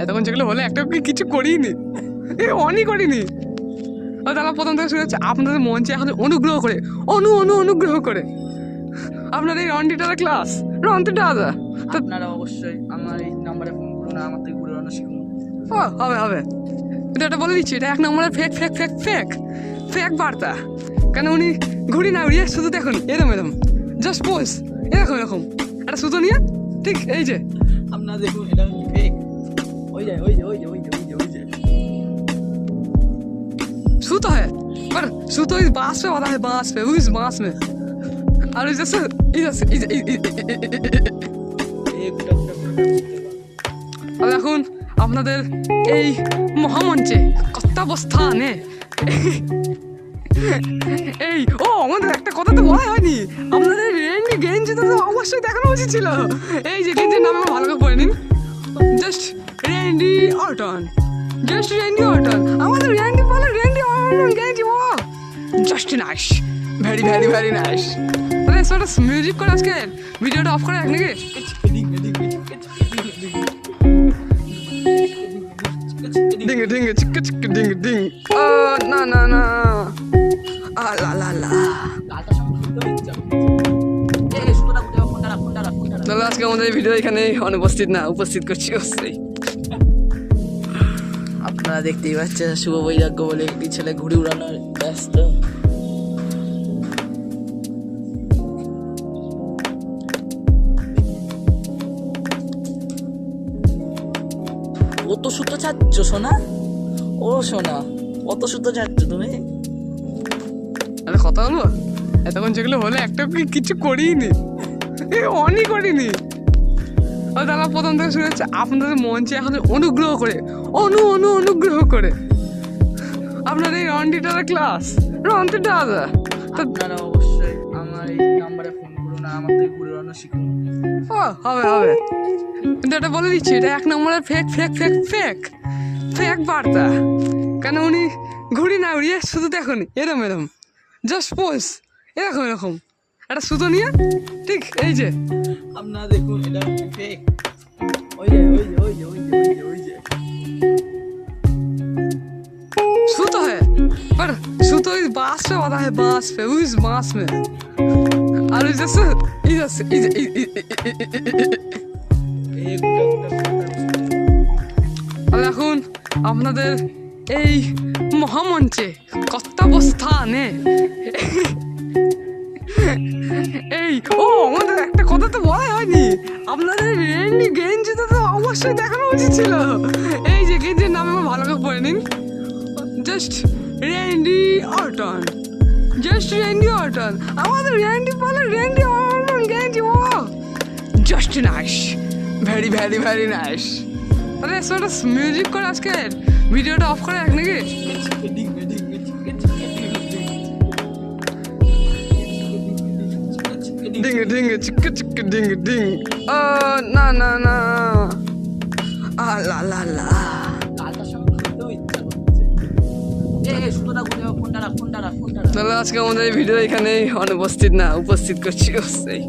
এতক্ষণ যেগুলো হলে একটা কিছু করিনি, অনই করিনি। তাহলে প্রথম থেকে শুনে হচ্ছে আপনাদের মঞ্চে এখন অনুগ্রহ করে অনুগ্রহ করে আপনার এই রন্টিটার ক্লাস রন্টিটা দাদা আপনারা অবশ্যই আমার এই নাম্বারে ফোন করুন, আমার থেকে ঘুরে উড়ানো শিখুন। হবে কিন্তু এটা বলে দিচ্ছি, এটা এক নম্বরের ফেক বার্তা। কেন উনি ঘুরি না উড়িয়ে শুধু দেখুন এরম জাস্ট পোজ এরকম একটা সুতো নিয়ে, ঠিক এই যে আপনারা দেখুন এটা ফেক। ওই যে सूतो है पर सूतो इस बांस पे वाला है, उस बांस में। और जैसे আর এখন আপনাদের এই মহামঞ্চে কর্তাবস্থানে এই আমাদের একটা কথা তো বলা হয়নি, আপনাদের রেন্ডি গেঞ্জি তো অবশ্যই দেখানো উচিত ছিল। এই যে গেঞ্জির নাম ভালো করে পড়ে নিন, জাস্ট রেন্ডি অর্টন, আমাদের রেন্ডি বলে রেন্ডি অর্টন গেঞ্জি, ও জাস্ট নাইস, ভেরি নাইস। তাহলে একটা মিউজিক করে আজকে ভিডিওটা অফ করে রাখ নাকি? ডিং ডিং না লা তাহলে আজকে আমাদের ভিডিও এখানে উপস্থিত করছি অবশ্যই। আপনারা দেখতেই পাচ্ছেন শুভ বৈরাগ্য বলে একটি ছেলে ঘুড়ি উড়ানোর ব্যস্ত। কত সুতো চাচ্ছ সোনা? ও সোনা, কত সুতো চাচ্ছ তুমি? আরে কথা বলবো, এতক্ষণ যেগুলো হলে একটা কিছু করিনি, অনই করিনি। তাহলে প্রথম থেকে শুনে হচ্ছে আপনাদের মঞ্চে এখন অনুগ্রহ করে অনুগ্রহ করে আপনার এই রন্টিটার ক্লাস রন্টিটা দাদা। আপনারা অবশ্যই আমার এই নাম্বারে ফোন করুন, আমার থেকে ঘুরে উড়ানো শিখুন। হবে কিন্তু এটা বলে দিচ্ছি, এটা এক নম্বরের ফেক বার্তা। কেন উনি ঘুরি না উড়িয়ে শুধু দেখুন এরম জাস্ট পোজ এরকম একটা সুতো নিয়ে, ঠিক এই যে আপনারা দেখুন এটা ফেক। ওই যে सूतो है पर सूतो इस बांस पे वाला है, उस बांस में। और जैसे আর এখন আপনাদের এই মহামঞ্চে কর্তাবস্থানে এই আমাদের একটা কথা তো বলা হয়নি, আপনাদের রেন্ডি গেঞ্জি তো অবশ্যই দেখানো উচিত ছিল। এই যে গেঞ্জির নাম ভালো করে পড়ে নিন, জাস্ট রেন্ডি অর্টন, আমাদের রেন্ডি বলে রেন্ডি অর্টন গেঞ্জি, ও জাস্ট নাইস, ভেরি নাইস। তাহলে একটা মিউজিক করে আজকে ভিডিওটা অফ করে রাখ নাকি? ডিং না লা তাহলে আজকে আমাদের এই ভিডিও এখানে উপস্থিত করছি অবশ্যই।